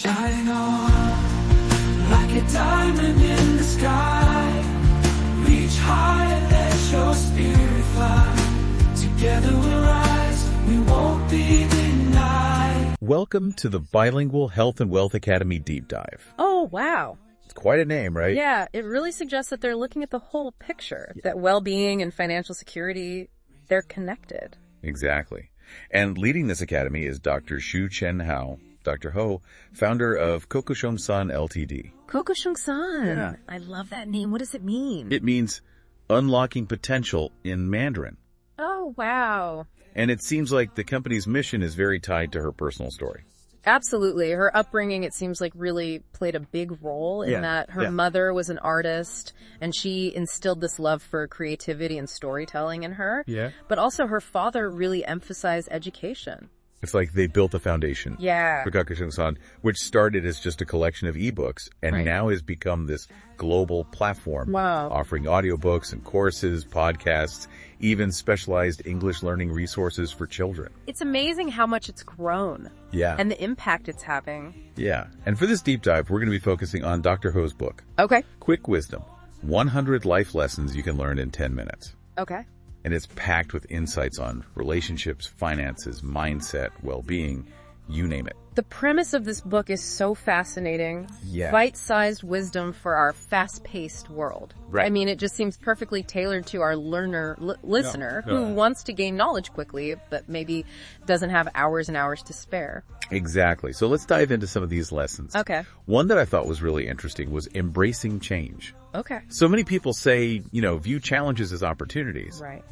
Shine on like a diamond in the sky. Reach high and let your spirit fly. Together we'll rise, we won't be denied. Welcome to the Bilingual Health and Wealth Academy Deep Dive. Oh, wow. It's quite a name, right? Yeah, it really suggests that they're looking at the whole picture, that well-being and financial security, they're connected. Exactly. And leading this academy is Dr. Shu Chen Hao, Dr. Ho, founder of Kokoshungsan Ltd. Kokoshungsan. Yeah. I love that name. What does it mean? It means unlocking potential in Mandarin. Oh, wow. And it seems like the company's mission is very tied to her personal story. Absolutely. Her upbringing, it seems like, really played a big role in that her mother was an artist and she instilled this love for creativity and storytelling in her. Yeah. But also her father really emphasized education. It's like they built a foundation for Kokoshungsan, which started as just a collection of ebooks and now has become this global platform offering audiobooks and courses, podcasts, even specialized English learning resources for children. It's amazing how much it's grown. Yeah. And the impact it's having. Yeah. And for this deep dive, we're going to be focusing on Dr. Ho's book. Okay. Quick Wisdom, 100 life lessons you can learn in 10 minutes. Okay. And it's packed with insights on relationships, finances, mindset, well-being, you name it. The premise of this book is so fascinating. Yeah. Bite-sized wisdom for our fast-paced world. Right. I mean, it just seems perfectly tailored to our listener who wants to gain knowledge quickly, but maybe doesn't have hours and hours to spare. Exactly. So let's dive into some of these lessons. Okay. One that I thought was really interesting was embracing change. Okay. So many people say, view challenges as opportunities. Right.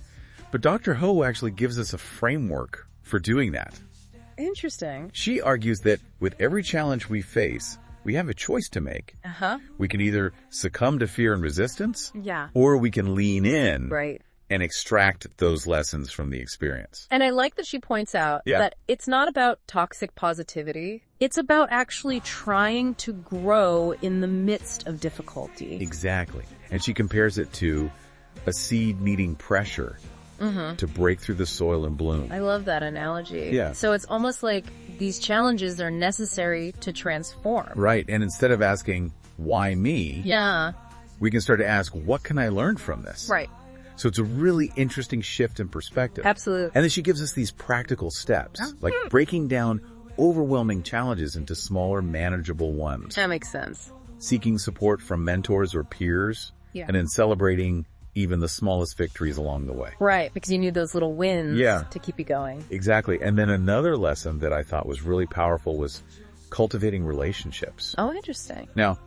But Dr. Ho actually gives us a framework for doing that. Interesting. She argues that with every challenge we face, we have a choice to make. Uh-huh. We can either succumb to fear and resistance, Yeah. or we can lean in and extract those lessons from the experience. And I like that she points out that it's not about toxic positivity. It's about actually trying to grow in the midst of difficulty. Exactly. And she compares it to a seed needing pressure to break through the soil and bloom. I love that analogy. Yeah. So it's almost like these challenges are necessary to transform. Right. And instead of asking, why me? Yeah. We can start to ask, what can I learn from this? Right. So it's a really interesting shift in perspective. Absolutely. And then she gives us these practical steps, like breaking down overwhelming challenges into smaller, manageable ones. That makes sense. Seeking support from mentors or peers. Yeah. And then celebrating even the smallest victories along the way. Right, because you need those little wins to keep you going. Exactly. And then another lesson that I thought was really powerful was cultivating relationships. Oh, interesting. Now,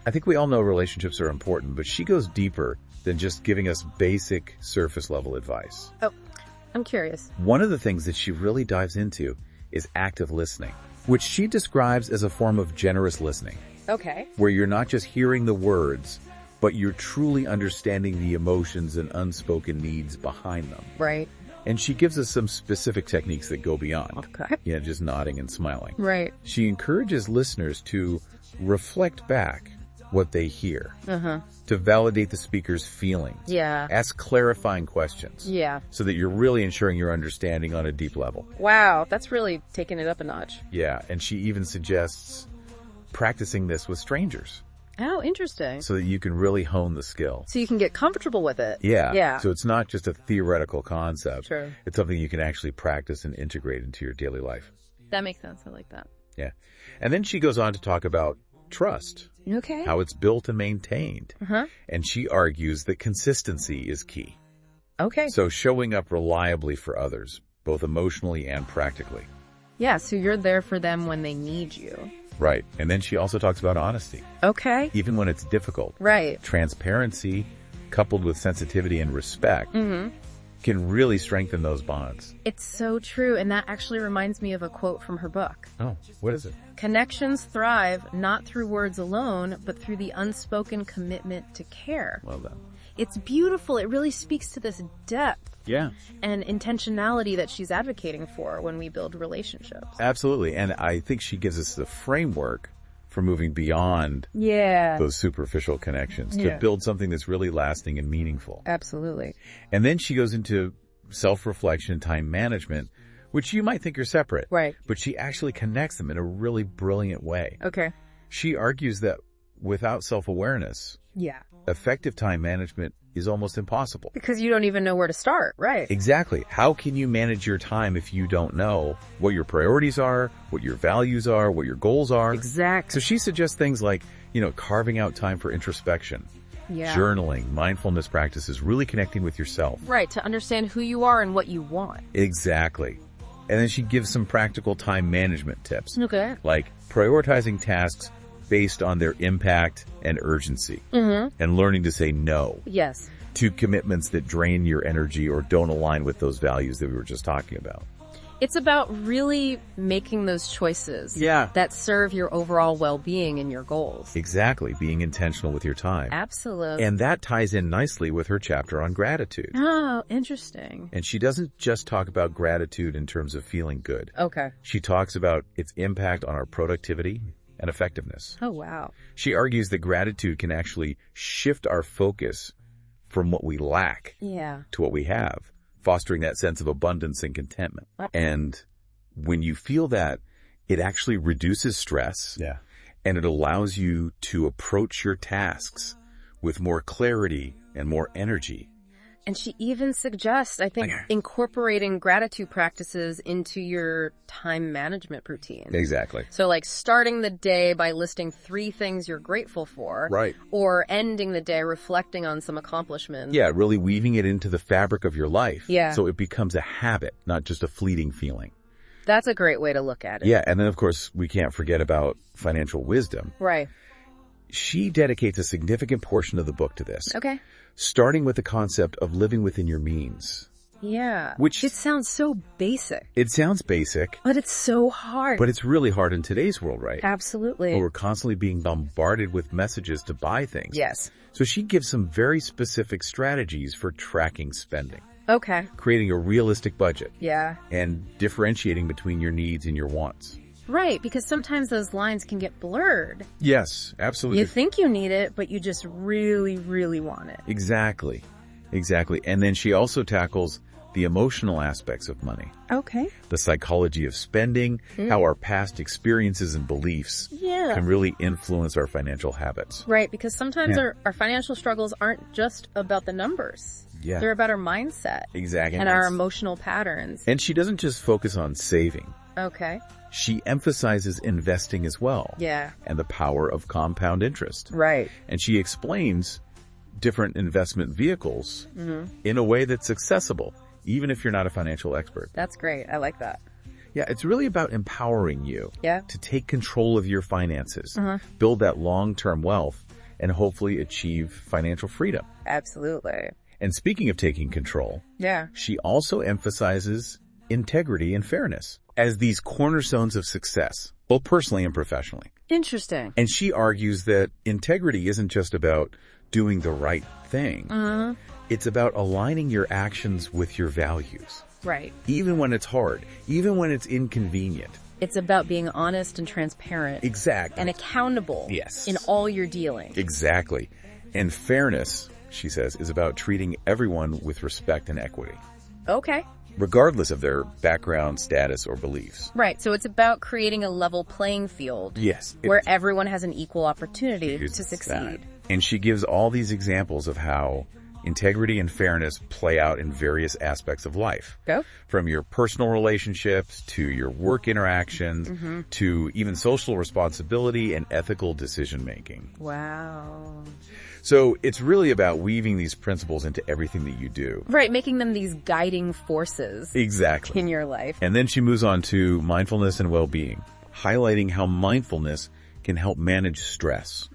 I think we all know relationships are important, but she goes deeper than just giving us basic surface level advice. Oh, I'm curious. One of the things that she really dives into is active listening, which she describes as a form of generous listening. Okay. Where you're not just hearing the words, but you're truly understanding the emotions and unspoken needs behind them. Right. And she gives us some specific techniques that go beyond. Okay. Just nodding and smiling. Right. She encourages listeners to reflect back what they hear, to validate the speaker's feelings. Yeah. Ask clarifying questions. Yeah. So that you're really ensuring your understanding on a deep level. Wow, that's really taking it up a notch. Yeah, and she even suggests practicing this with strangers. Oh, interesting. So that you can really hone the skill. So you can get comfortable with it. Yeah. Yeah. So it's not just a theoretical concept. Sure. It's something you can actually practice and integrate into your daily life. That makes sense. I like that. Yeah. And then she goes on to talk about trust. Okay. How it's built and maintained. And she argues that consistency is key. Okay. So showing up reliably for others, both emotionally and practically. Yeah, so you're there for them when they need you. Right. And then she also talks about honesty. Okay. Even when it's difficult. Right. Transparency, coupled with sensitivity and respect, can really strengthen those bonds. It's so true. And that actually reminds me of a quote from her book. Oh, what is it? Connections thrive not through words alone, but through the unspoken commitment to care. Well done. It's beautiful. It really speaks to this depth and intentionality that she's advocating for when we build relationships. Absolutely. And I think she gives us the framework for moving beyond those superficial connections to build something that's really lasting and meaningful. Absolutely. And then she goes into self-reflection, time management, which you might think are separate. Right. But she actually connects them in a really brilliant way. Okay. She argues that without self-awareness, effective time management is almost impossible. Because you don't even know where to start, right? Exactly. How can you manage your time if you don't know what your priorities are, what your values are, what your goals are? Exactly. So she suggests things like, carving out time for introspection, journaling, mindfulness practices, really connecting with yourself. Right, to understand who you are and what you want. Exactly. And then she gives some practical time management tips. Okay. Like prioritizing tasks based on their impact and urgency, and learning to say no to commitments that drain your energy or don't align with those values that we were just talking about. It's about really making those choices that serve your overall well-being and your goals. Exactly, being intentional with your time. Absolutely. And that ties in nicely with her chapter on gratitude. Oh, interesting. And she doesn't just talk about gratitude in terms of feeling good. Okay. She talks about its impact on our productivity and effectiveness. Oh, wow. She argues that gratitude can actually shift our focus from what we lack to what we have, fostering that sense of abundance and contentment. And when you feel that, it actually reduces stress. And it allows you to approach your tasks with more clarity and more energy. And she even suggests, I think, incorporating gratitude practices into your time management routine. Exactly. So like starting the day by listing 3 things you're grateful for. Right. Or ending the day reflecting on some accomplishments. Yeah, really weaving it into the fabric of your life. Yeah. So it becomes a habit, not just a fleeting feeling. That's a great way to look at it. Yeah, and then of course we can't forget about financial wisdom. Right. She dedicates a significant portion of the book to this. Okay. Starting with the concept of living within your means. Yeah. Which it sounds so basic. It sounds basic. But it's so hard. But it's really hard in today's world, right? Absolutely. Where we're constantly being bombarded with messages to buy things. Yes. So she gives some very specific strategies for tracking spending. Okay. Creating a realistic budget. Yeah. And differentiating between your needs and your wants. Right, because sometimes those lines can get blurred. Yes, absolutely. You think you need it, but you just really, really want it. Exactly. Exactly. And then she also tackles the emotional aspects of money. Okay. The psychology of spending, how our past experiences and beliefs can really influence our financial habits. Right, because sometimes our financial struggles aren't just about the numbers. Yeah. They're about our mindset. Exactly. And our emotional patterns. And she doesn't just focus on saving. Okay. She emphasizes investing as well. Yeah. And the power of compound interest. Right. And she explains different investment vehicles in a way that's accessible, even if you're not a financial expert. That's great. I like that. Yeah, it's really about empowering you to take control of your finances, build that long-term wealth, and hopefully achieve financial freedom. Absolutely. And speaking of taking control, she also emphasizes integrity and fairness as these cornerstones of success, both personally and professionally. Interesting. And she argues that integrity isn't just about doing the right thing. It's about aligning your actions with your values. Right. Even when it's hard, even when it's inconvenient. It's about being honest and transparent. Exactly. And accountable. Yes. In all your dealing. Exactly. And fairness, she says, is about treating everyone with respect and equity. Okay. Regardless of their background, status, or beliefs. Right. So it's about creating a level playing field. Yes. Where everyone has an equal opportunity to succeed. And she gives all these examples of how integrity and fairness play out in various aspects of life. Go. From your personal relationships to your work interactions to even social responsibility and ethical decision making. Wow. So it's really about weaving these principles into everything that you do. Right, making them these guiding forces. Exactly. In your life. And then she moves on to mindfulness and well-being, highlighting how mindfulness can help manage stress,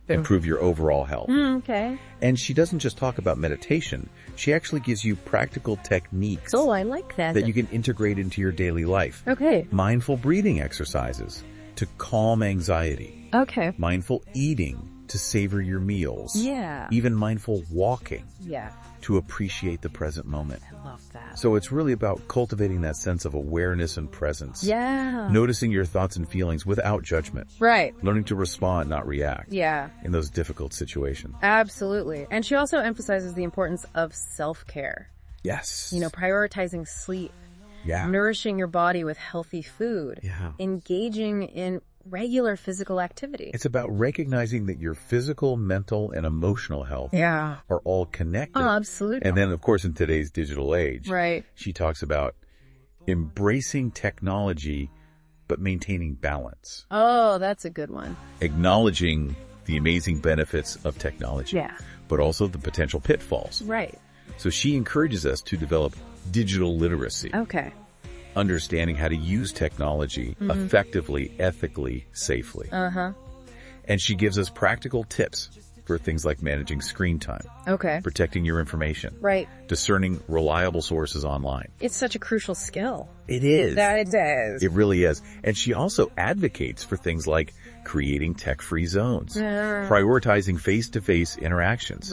improve your overall health. Okay. And she doesn't just talk about meditation. She actually gives you practical techniques. Oh, I like that. That you can integrate into your daily life. Okay. Mindful breathing exercises to calm anxiety. Okay. Mindful eating to savor your meals. Yeah. Even mindful walking. Yeah. To appreciate the present moment. I love that. So it's really about cultivating that sense of awareness and presence. Yeah. Noticing your thoughts and feelings without judgment. Right. Learning to respond, not react. Yeah. In those difficult situations. Absolutely. And she also emphasizes the importance of self-care. Yes. You know, prioritizing sleep, nourishing your body with healthy food, engaging in regular physical activity. It's about recognizing that your physical, mental, and emotional health are all connected. Oh, absolutely. And then, of course, in today's digital age, she talks about embracing technology but maintaining balance. Oh, that's a good one. Acknowledging the amazing benefits of technology, but also the potential pitfalls. Right. So she encourages us to develop digital literacy. Okay. Understanding how to use technology effectively, ethically, safely. And she gives us practical tips for things like managing screen time. Okay. Protecting your information. Right. Discerning reliable sources online. It's such a crucial skill. It is. That it is. It really is. And she also advocates for things like creating tech-free zones, prioritizing face-to-face interactions,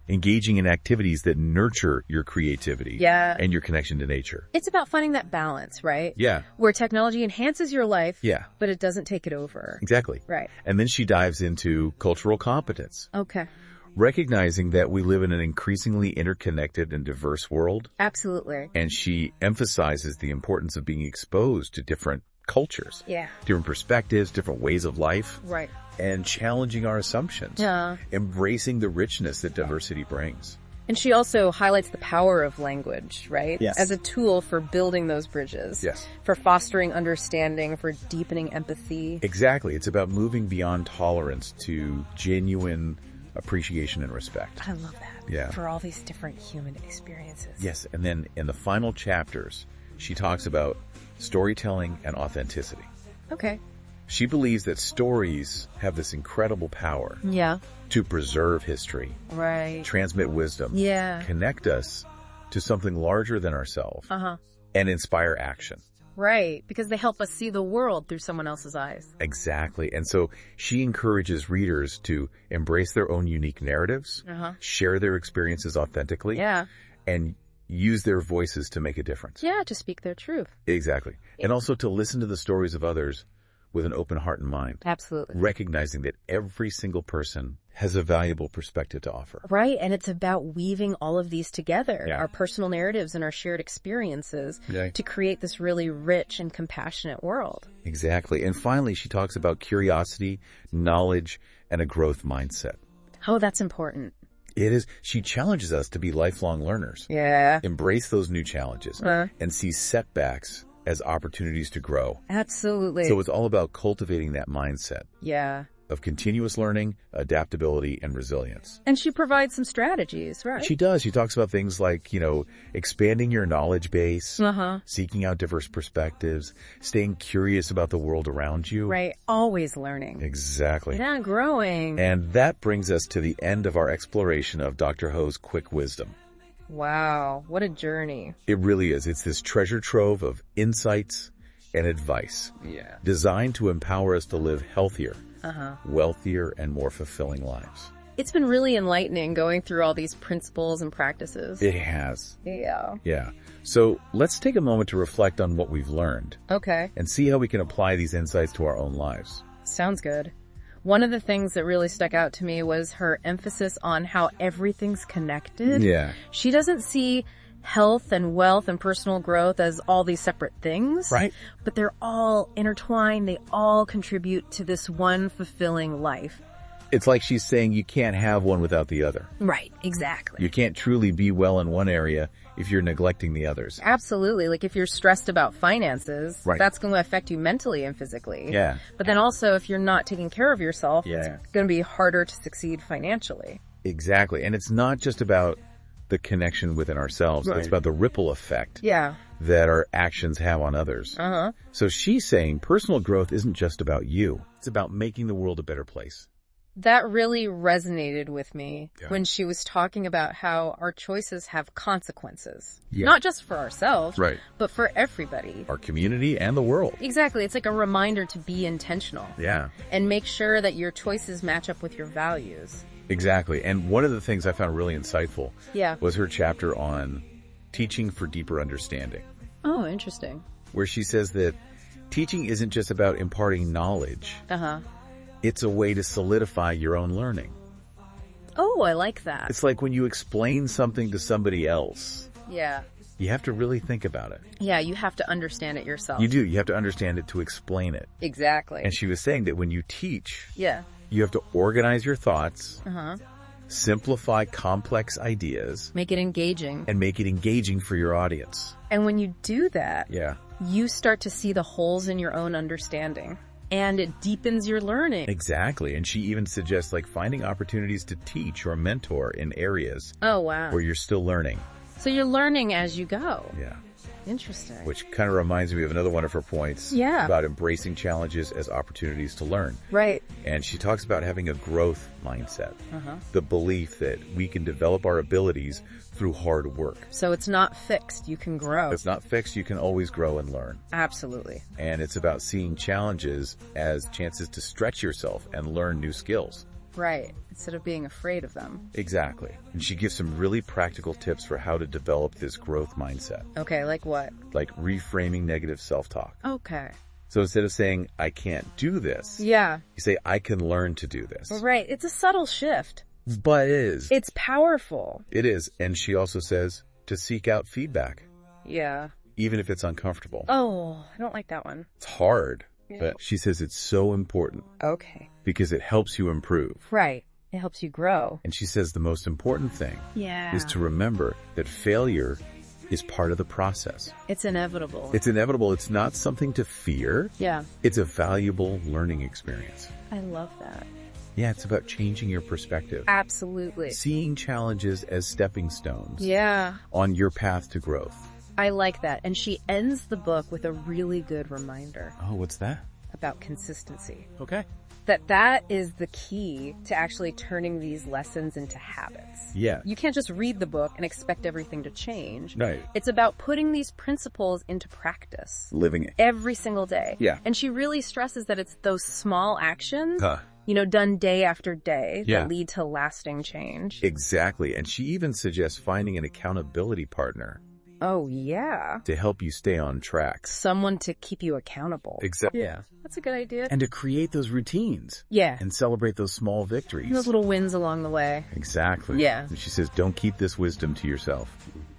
engaging in activities that nurture your creativity and your connection to nature. It's about finding that balance, right? Yeah. Where technology enhances your life, but it doesn't take it over. Exactly. Right. And then she dives into cultural competence. Okay. Recognizing that we live in an increasingly interconnected and diverse world. Absolutely. And she emphasizes the importance of being exposed to different cultures, different perspectives, different ways of life, and challenging our assumptions, embracing the richness that diversity brings. And she also highlights the power of language, right? Yes. As a tool for building those bridges. Yes. For fostering understanding, for deepening empathy. Exactly. It's about moving beyond tolerance to genuine appreciation and respect. I love that. Yeah. For all these different human experiences. Yes. And then in the final chapters, she talks about storytelling and authenticity. Okay. She believes that stories have this incredible power to preserve history, transmit wisdom, connect us to something larger than ourselves, and inspire action. Right, because they help us see the world through someone else's eyes. Exactly. And so she encourages readers to embrace their own unique narratives, share their experiences authentically, and use their voices to make a difference. Yeah, to speak their truth. Exactly. And also to listen to the stories of others with an open heart and mind. Absolutely. Recognizing that every single person has a valuable perspective to offer. Right, and it's about weaving all of these together, our personal narratives and our shared experiences, to create this really rich and compassionate world. Exactly. And finally, she talks about curiosity, knowledge, and a growth mindset. Oh, that's important. It is. She challenges us to be lifelong learners. Yeah. Embrace those new challenges and see setbacks as opportunities to grow. Absolutely. So it's all about cultivating that mindset. Yeah. Of continuous learning, adaptability, and resilience. And she provides some strategies, right? She does. She talks about things like, expanding your knowledge base, seeking out diverse perspectives, staying curious about the world around you. Right. Always learning. Exactly. Yeah, growing. And that brings us to the end of our exploration of Dr. Ho's quick wisdom. Wow. What a journey. It really is. It's this treasure trove of insights and advice. Yeah. Designed to empower us to live healthier, wealthier, and more fulfilling lives. It's been really enlightening going through all these principles and practices. It has. Yeah. Yeah. So let's take a moment to reflect on what we've learned. Okay. And see how we can apply these insights to our own lives. Sounds good. One of the things that really stuck out to me was her emphasis on how everything's connected. Yeah. She doesn't see health and wealth and personal growth as all these separate things. Right. But they're all intertwined. They all contribute to this one fulfilling life. It's like she's saying you can't have one without the other. Right, exactly. You can't truly be well in one area if you're neglecting the others. Absolutely. Like if you're stressed about finances, that's going to affect you mentally and physically. Yeah. But then also if you're not taking care of yourself, it's going to be harder to succeed financially. Exactly. And it's not just about the connection within ourselves. It's about the ripple effect that our actions have on others. So she's saying personal growth isn't just about you. It's about making the world a better place. That really resonated with me when she was talking about how our choices have consequences. Not just for ourselves, but for everybody. Our community and the world. Exactly. It's like a reminder to be intentional. Yeah. And make sure that your choices match up with your values. Exactly. And one of the things I found really insightful was her chapter on teaching for deeper understanding. Oh, interesting. Where she says that teaching isn't just about imparting knowledge. It's a way to solidify your own learning. Oh, I like that. It's like when you explain something to somebody else. Yeah. You have to really think about it. Yeah, you have to understand it yourself. You do. You have to understand it to explain it. Exactly. And she was saying that when you teach, yeah, you have to organize your thoughts, simplify complex ideas, make it engaging, and make it engaging for your audience. And when you do that, yeah, you start to see the holes in your own understanding. And it deepens your learning. Exactly. And she even suggests like finding opportunities to teach or mentor in areas where you're still learning. So you're learning as you go. Yeah. Interesting. Which kind of reminds me of another one of her points about embracing challenges as opportunities to learn. Right. And she talks about having a growth mindset, the belief that we can develop our abilities through hard work. So it's not fixed. You can grow. It's not fixed. You can always grow and learn. Absolutely. And it's about seeing challenges as chances to stretch yourself and learn new skills. Right. Instead of being afraid of them. Exactly. And she gives some really practical tips for how to develop this growth mindset. Okay, like what? Like reframing negative self-talk. Okay. So instead of saying, I can't do this, you say, I can learn to do this. Right. It's a subtle shift. But it is. It's powerful. It is. And she also says to seek out feedback. Yeah. Even if it's uncomfortable. Oh, I don't like that one. It's hard. But she says it's so important. Okay. Because it helps you improve. Right. It helps you grow. And she says the most important thing is to remember that failure is part of the process. It's inevitable. It's inevitable. It's not something to fear. Yeah. It's a valuable learning experience. I love that. Yeah, it's about changing your perspective. Absolutely. Seeing challenges as stepping stones. Yeah. On your path to growth. I like that. And she ends the book with a really good reminder. Oh, what's that? About consistency. Okay. That is the key to actually turning these lessons into habits. Yeah. You can't just read the book and expect everything to change. Right. It's about putting these principles into practice. Living it. Every single day. Yeah. And she really stresses that it's those small actions, done day after day that lead to lasting change. Exactly. And she even suggests finding an accountability partner. Oh, yeah. To help you stay on track. Someone to keep you accountable. Exactly. Yeah. That's a good idea. And to create those routines. Yeah. And celebrate those small victories. Those little wins along the way. Exactly. Yeah. And she says, don't keep this wisdom to yourself.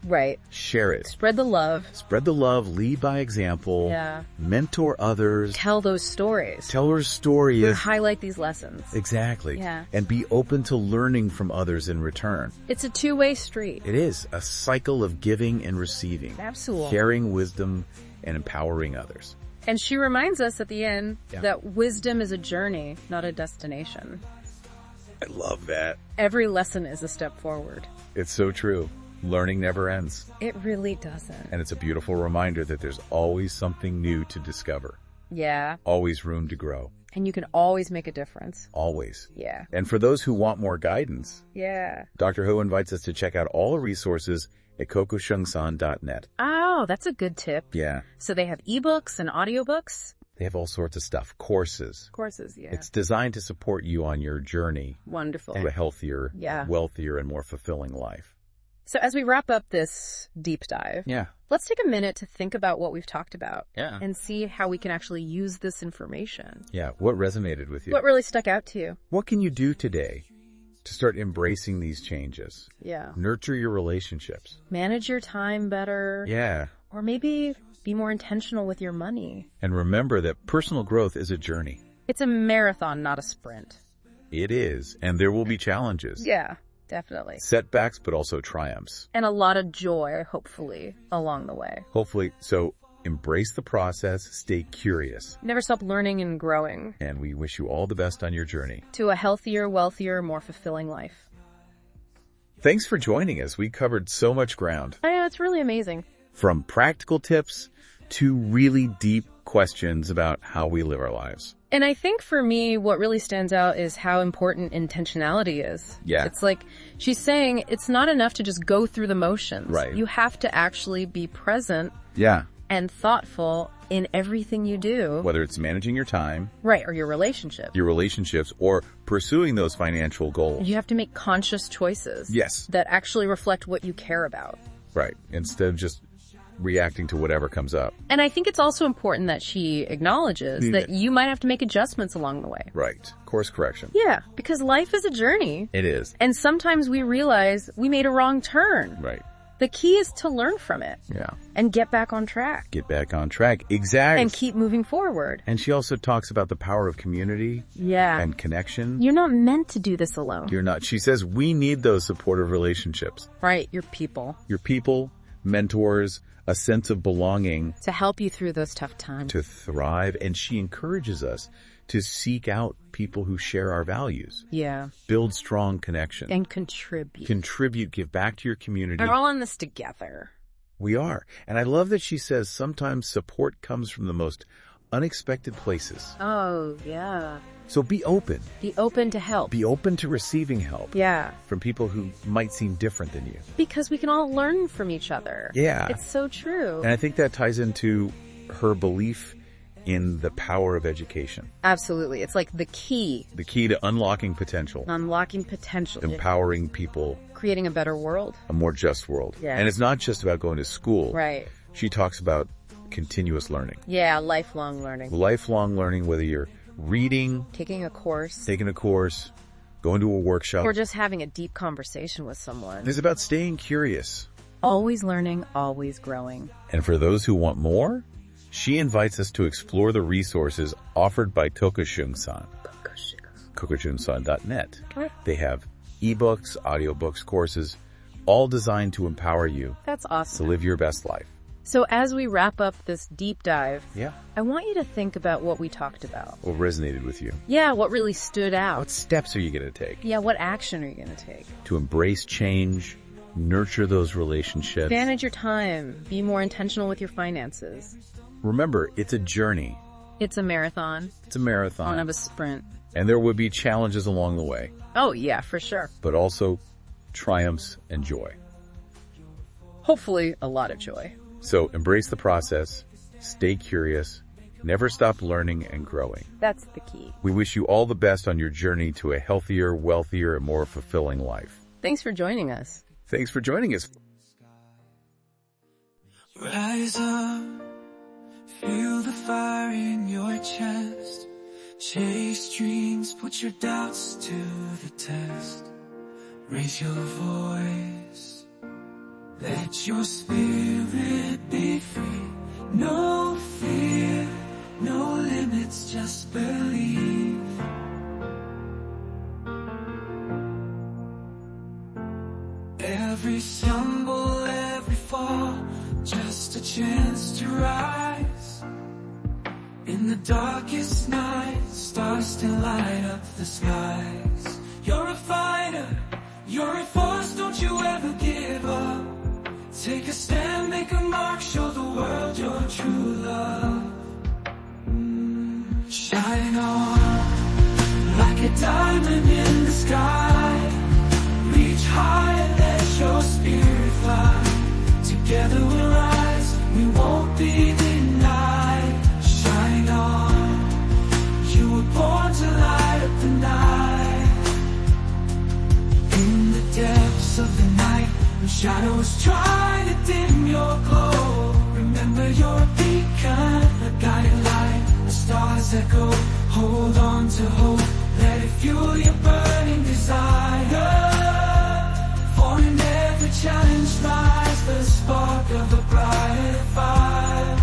Right. Share it. Spread the love. Spread the love. Lead by example. Yeah. Mentor others. Tell those stories. Tell her stories. Highlight these lessons. Exactly. Yeah. And be open to learning from others in return. It's a two-way street. It is. A cycle of giving and receiving. Absolutely. Sharing wisdom and empowering others. And she reminds us at the end that wisdom is a journey, not a destination. I love that. Every lesson is a step forward. It's so true. Learning never ends. It really doesn't. And it's a beautiful reminder that there's always something new to discover. Yeah. Always room to grow. And you can always make a difference. Always. Yeah. And for those who want more guidance, Dr. Ho invites us to check out all the resources at Kokoshungsan.net. Oh, that's a good tip. Yeah. So they have ebooks and audiobooks? They have all sorts of stuff. Courses. Yeah. It's designed to support you on your journey. Wonderful. To a healthier, wealthier, and more fulfilling life. So as we wrap up this deep dive, let's take a minute to think about what we've talked about and see how we can actually use this information. Yeah. What resonated with you? What really stuck out to you? What can you do today to start embracing these changes? Yeah. Nurture your relationships. Manage your time better. Yeah. Or maybe be more intentional with your money. And remember that personal growth is a journey. It's a marathon, not a sprint. It is. And there will be challenges. Yeah. Definitely. Setbacks, but also triumphs. And a lot of joy, hopefully, along the way. Hopefully. So embrace the process. Stay curious. Never stop learning and growing. And we wish you all the best on your journey. To a healthier, wealthier, more fulfilling life. Thanks for joining us. We covered so much ground. Yeah, it's really amazing. From practical tips to really deep questions about how we live our lives. And I think for me, what really stands out is how important intentionality is. Yeah. It's like she's saying it's not enough to just go through the motions. Right. You have to actually be present. Yeah. And thoughtful in everything you do. Whether it's managing your time. Right. Or your relationships. Or pursuing those financial goals. You have to make conscious choices. Yes. That actually reflect what you care about. Right. Instead of just reacting to whatever comes up. And I think it's also important that she acknowledges that you might have to make adjustments along the way. Right. Course correction. Yeah, because life is a journey. It is. And sometimes we realize we made a wrong turn. Right. The key is to learn from it. Yeah. And get back on track. Get back on track. Exactly. And keep moving forward. And she also talks about the power of community. Yeah. And connection. You're not meant to do this alone. You're not. She says we need those supportive relationships. Right. Your people. Your people, mentors, a sense of belonging. To help you through those tough times. To thrive. And she encourages us to seek out people who share our values. Yeah. Build strong connections. And contribute. Contribute, give back to your community. We're all in this together. We are. And I love that she says sometimes support comes from the most unexpected places. Oh, yeah. So be open. Be open to help. Be open to receiving help. Yeah. From people who might seem different than you. Because we can all learn from each other. Yeah. It's so true. And I think that ties into her belief in the power of education. Absolutely. It's like the key. The key to unlocking potential. Unlocking potential. Empowering people. Creating a better world. A more just world. Yeah. And it's not just about going to school. Right. She talks about continuous learning. Yeah, lifelong learning. Lifelong learning, whether you're reading. Taking a course. Going to a workshop. Or just having a deep conversation with someone. It's about staying curious. Always learning, always growing. And for those who want more, she invites us to explore the resources offered by Kokoshungsan. Kokoshungsan.net. They have ebooks, audiobooks, courses, all designed to empower you. That's awesome. To live your best life. So as we wrap up this deep dive, yeah, I want you to think about what we talked about. What resonated with you? Yeah, what really stood out. What steps are you going to take? Yeah, what action are you going to take? To embrace change, nurture those relationships. Manage your time. Be more intentional with your finances. Remember, it's a journey. It's a marathon. It's a marathon. Not a sprint. And there will be challenges along the way. Oh, yeah, for sure. But also triumphs and joy. Hopefully, a lot of joy. So embrace the process, stay curious, never stop learning and growing. That's the key. We wish you all the best on your journey to a healthier, wealthier, and more fulfilling life. Thanks for joining us. Thanks for joining us. Rise up, feel the fire in your chest. Chase dreams, put your doubts to the test. Raise your voice. Let your spirit be free. No fear, no limits, just believe. Every stumble, every fall, just a chance to rise. In the darkest night, stars still light up the skies. You're a fighter, you're a force, don't you ever give up. Take a stand, make a mark, show the world your true love. Shine on, like a diamond in the sky. Reach high and let your spirit fly. Together we'll rise, we won't be denied. Shine on, you were born to light up the night. In the depths of the night, when shadows try to dim your glow, remember you're a beacon, a guiding light. The stars echo, hold on to hope. Let it fuel your burning desire. For in every challenge lies the spark of a brighter fire.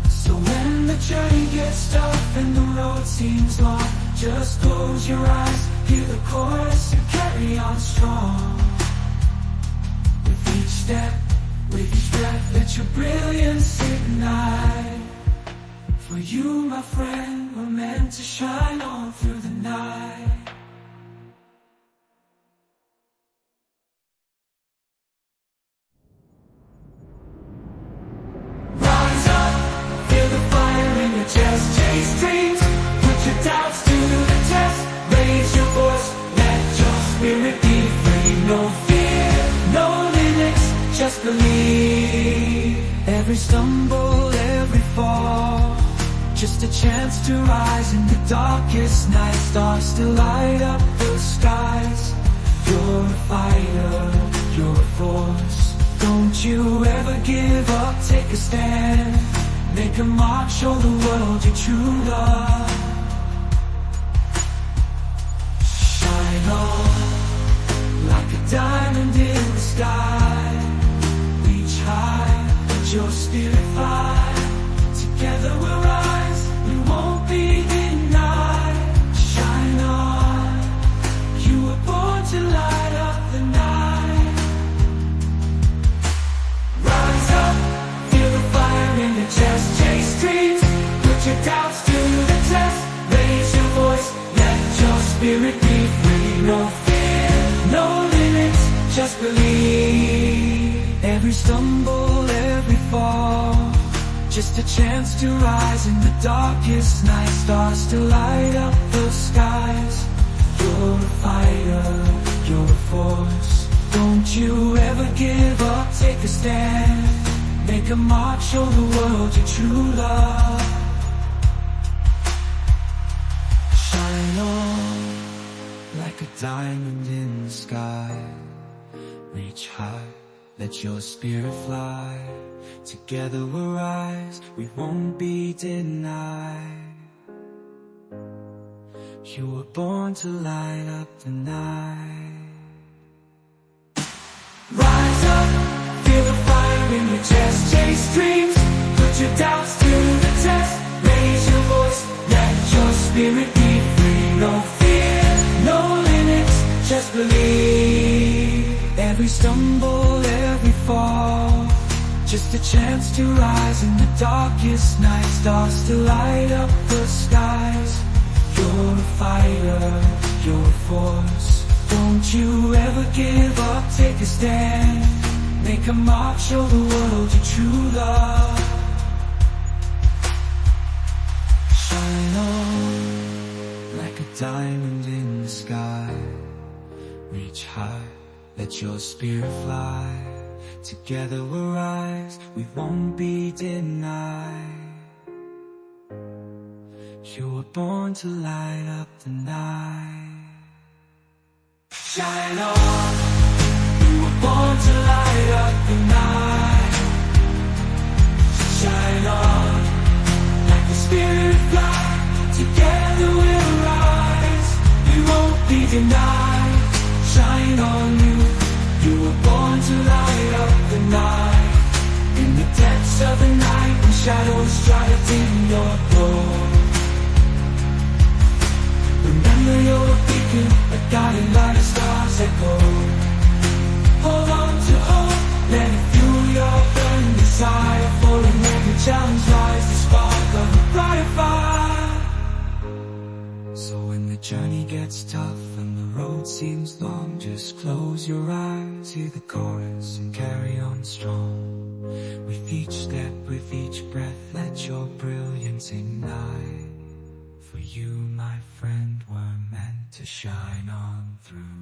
So when the journey gets tough and the road seems long, just close your eyes, hear the chorus and carry on strong. With each step, with each breath, let your brilliance ignite. For you, my friend, were meant to shine on through the night. Rise up, feel the fire in your chest. Chase dreams, put your doubts to the test. Raise your voice, let your spirit be free. No fear, no limits, just believe. Every stumble, every fall, just a chance to rise. In the darkest night, stars still light up the skies. You're a fighter, you're a force. Don't you ever give up, take a stand. Make a mark, show the world your true love. Shine on, like a diamond in the sky. spirit be free. No fear, no limits, just believe. Every stumble, every fall, just a chance to rise in the darkest night. Stars to light up the skies. You're a fighter, you're a force. Don't you ever give up, take a stand. Make a mark, show the world your true love. Shine on like a diamond in the sky. Reach high, let your spirit fly. Together we'll rise, we won't be denied. You were born to light up the night. Rise up, feel the fire in your chest. Chase dreams, put your doubts to the test. Raise your voice, let your spirit be free. No fear, no limits, just believe. Every stumble, every fall, just a chance to rise in the darkest night. Stars to light up the skies. You're a fighter, you're a force. Don't you ever give up, take a stand. Make a mark, show the world your true love. Shine on like a diamond in the sky. Reach high, let your spirit fly. Together we'll rise, we won't be denied. You were born to light up the night. Shine on, you were born to light up the night. Shine on, like the spirit fly. Together we'll rise, we won't be denied. Shine on you were born to light up the night. In the depths of the night, when shadows try to dim your glow, remember you're a beacon, a guiding light, a star's echo. Hold on to hope, let it fuel your burning desire. For in every challenge lies the spark of a brighter fire. So when the journey gets tough and the road seems long, just close your eyes, hear the chorus and carry on strong. With each step, with each breath, let your brilliance ignite. For you, my friend, were meant to shine on through.